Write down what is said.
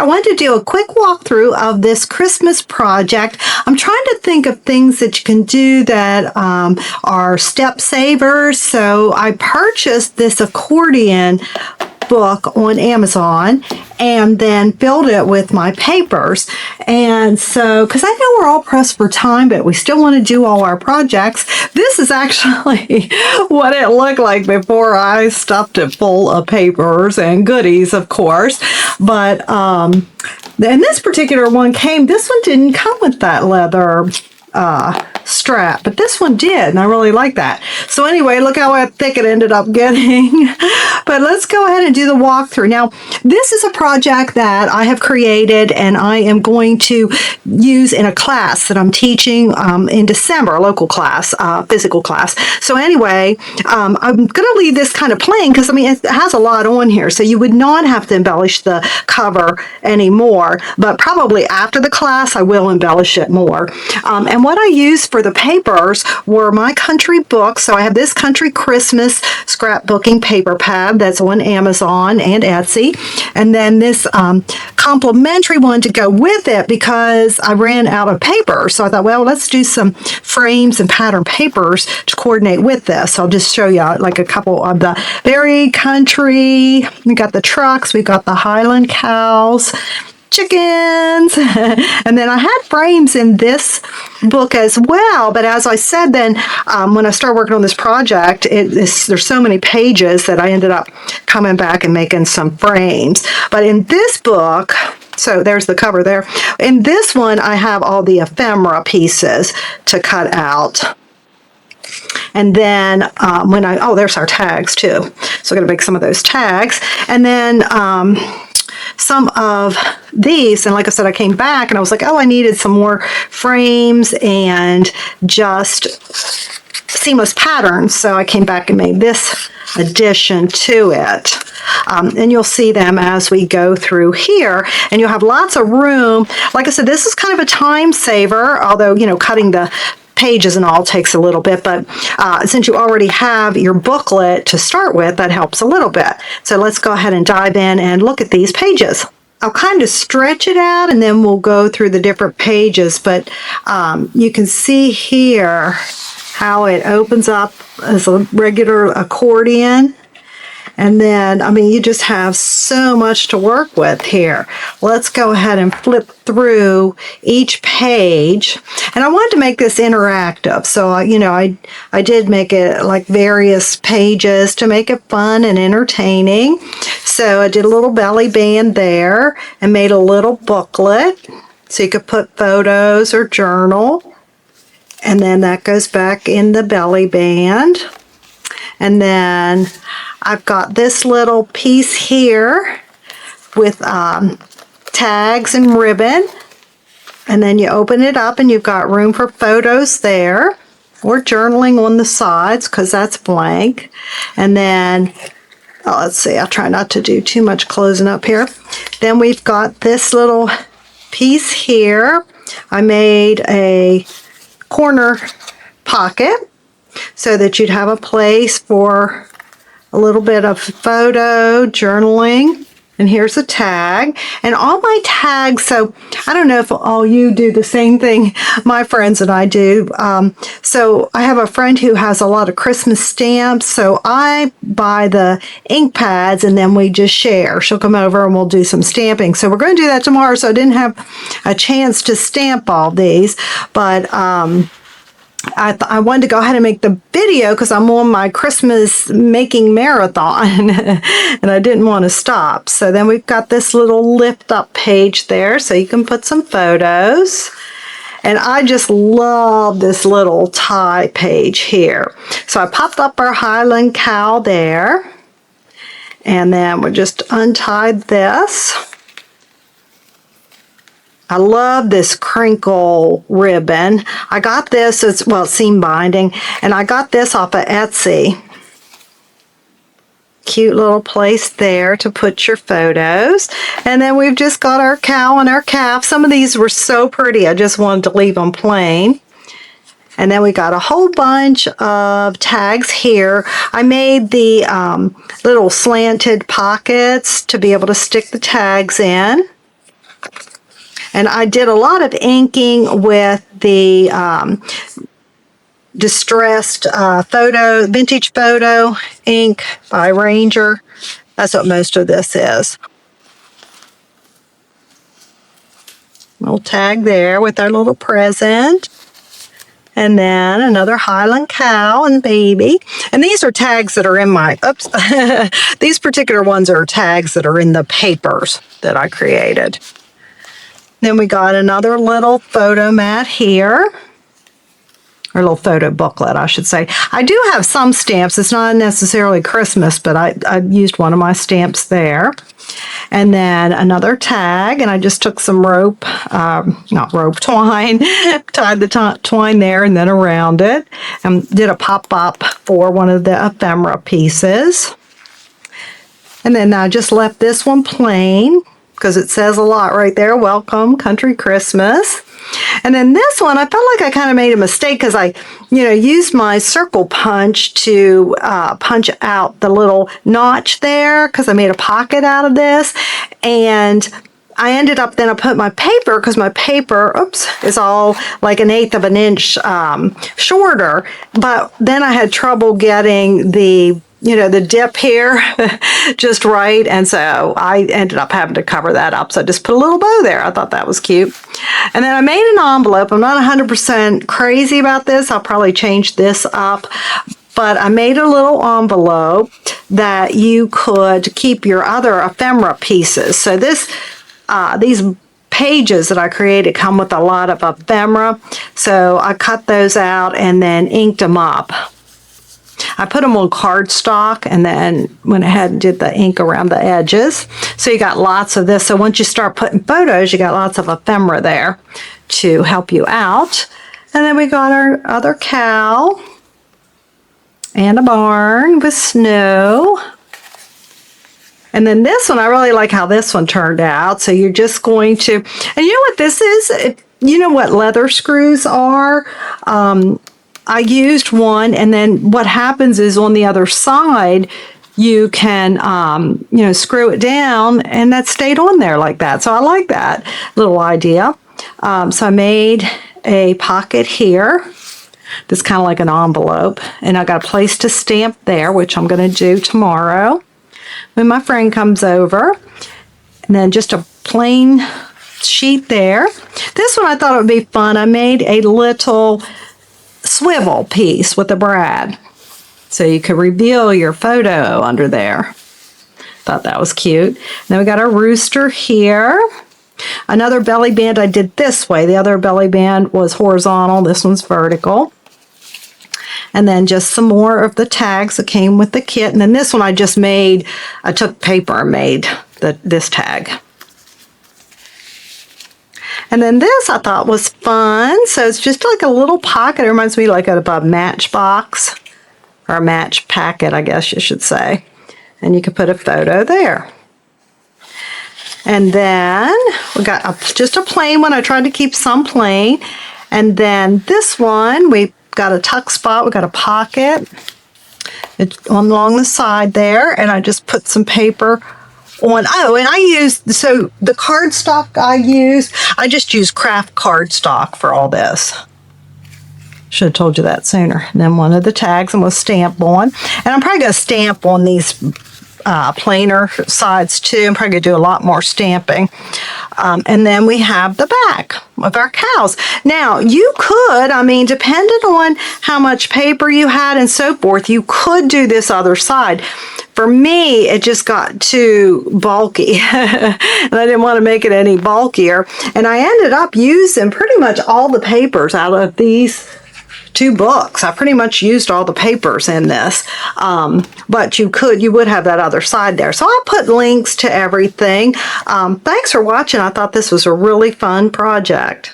I wanted to do a quick walkthrough of this Christmas project. I'm trying to think of things that you can do that are step savers. So I purchased this accordion book on Amazon and then filled it with my papers. And so, because I know we're all pressed for time, but we still want to do all our projects, this is actually what it looked like before I stuffed it full of papers and goodies, of course. But and this particular one this one didn't come with that leather strap, but this one did, and I really like that. So anyway, look how thick it ended up getting. But let's go ahead and do the walkthrough. Now, this is a project that I have created and I am going to use in a class that I'm teaching in December, a local class, physical class. So anyway, I'm going to leave this kind of plain because, I mean, it has a lot on here, so you would not have to embellish the cover anymore, but probably after the class, I will embellish it more. And what I used for the papers were my country books. So I have this Country Christmas scrapbooking paper pad that's on Amazon and Etsy. And then this complimentary one to go with it because I ran out of paper. So I thought, well, let's do some frames and pattern papers to coordinate with this. So I'll just show you like a couple of the very country. We got the trucks, we got the Highland cows, chickens, and then I had frames in this book as well. But as I said, then when I started working on this project, there's so many pages that I ended up coming back and making some frames. But in this book, so there's the cover there. In this one, I have all the ephemera pieces to cut out. And then there's our tags too. So I'm going to make some of those tags. And then some of these, and like I said, I came back and I was like, oh, I needed some more frames and just seamless patterns. So I came back and made this addition to it. And you'll see them as we go through here, and you'll have lots of room. Like I said, this is kind of a time saver, although, you know, cutting the pages and all takes a little bit, but since you already have your booklet to start with, that helps a little bit. So let's go ahead and dive in and look at these pages. I'll kind of stretch it out and then we'll go through the different pages, but you can see here how it opens up as a regular accordion. And then, I mean, you just have so much to work with here. Let's go ahead and flip through each page. And I wanted to make this interactive. So, you know, I did make it like various pages to make it fun and entertaining. So I did a little belly band there and made a little booklet. So you could put photos or journal. And then that goes back in the belly band. And then I've got this little piece here with tags and ribbon. And then you open it up and you've got room for photos there or journaling on the sides because that's blank. And then, let's see, I'll try not to do too much closing up here. Then we've got this little piece here. I made a corner pocket so that you'd have a place for a little bit of photo journaling. And here's a tag. And all my tags, so I don't know if all you do the same thing my friends and I do. So I have a friend who has a lot of Christmas stamps. So I buy the ink pads and then we just share. She'll come over and we'll do some stamping. So we're going to do that tomorrow. So I didn't have a chance to stamp all these. But I wanted to go ahead and make the video because I'm on my Christmas making marathon and I didn't want to stop. So then we've got this little lift up page there so you can put some photos. And I just love this little tie page here. So I popped up our Highland cow there. And then we just untied this. I love this crinkle ribbon. I got this, it's seam binding, and I got this off of Etsy. Cute little place there to put your photos. And then we've just got our cow and our calf. Some of these were so pretty, I just wanted to leave them plain. And then we got a whole bunch of tags here. I made the little slanted pockets to be able to stick the tags in. And I did a lot of inking with the distressed vintage photo ink by Ranger. That's what most of this is. Little tag there with our little present. And then another Highland cow and baby. And these are tags that are in my, these particular ones are tags that are in the papers that I created. Then we got another little photo mat here. Or a little photo booklet, I should say. I do have some stamps. It's not necessarily Christmas, but I used one of my stamps there. And then another tag, and I just took some rope, not rope, twine, tied the twine there and then around it, and did a pop-up for one of the ephemera pieces. And then I just left this one plain, because it says a lot right there. Welcome, Country Christmas. And then this one, I felt like I kind of made a mistake because I, used my circle punch to punch out the little notch there because I made a pocket out of this. And I ended up, then I put my paper, because my paper, is all like 1/8 of an inch shorter. But then I had trouble getting the dip here just right. And so I ended up having to cover that up. So I just put a little bow there. I thought that was cute. And then I made an envelope. I'm not 100% crazy about this. I'll probably change this up. But I made a little envelope that you could keep your other ephemera pieces. So these pages that I created come with a lot of ephemera. So I cut those out and then inked them up. I put them on cardstock and then went ahead and did the ink around the edges. So you got lots of this. So once you start putting photos, you got lots of ephemera there to help you out. And then we got our other cow and a barn with snow. And then this one, I really like how this one turned out. So you're just going to, and you know what this is? You know what leather screws are? I used one, and then what happens is on the other side, you can, screw it down, and that stayed on there like that. So I like that little idea. So I made a pocket here. That's kind of like an envelope, and I got a place to stamp there, which I'm going to do tomorrow when my friend comes over. And then just a plain sheet there. This one I thought it would be fun. I made a little swivel piece with a brad, so you could reveal your photo under there. Thought that was cute. Then we got our rooster here. Another belly band I did this way. The other belly band was horizontal. This one's vertical. And then just some more of the tags that came with the kit. And then this one I took paper and made this tag. And then this I thought was fun. So it's just like a little pocket. It reminds me like of a matchbox, or a match packet, I guess you should say. And you can put a photo there. And then we got just a plain one. I tried to keep some plain. And then this one, we got a tuck spot. We got a pocket. It's along the side there. And I just put some paper on. Oh, and I used, so the cardstock I just used craft cardstock for all this. Should have told you that sooner. And then one of the tags I'm going to stamp on. And I'm probably going to stamp on these plainer sides too. I'm probably going to do a lot more stamping. And then we have the back of our cows. Now, you could, depending on how much paper you had and so forth, you could do this other side. For me, it just got too bulky, and I didn't want to make it any bulkier. And I ended up using pretty much all the papers out of these 2 books. I pretty much used all the papers in this, but you would have that other side there. So I'll put links to everything. Thanks for watching. I thought this was a really fun project.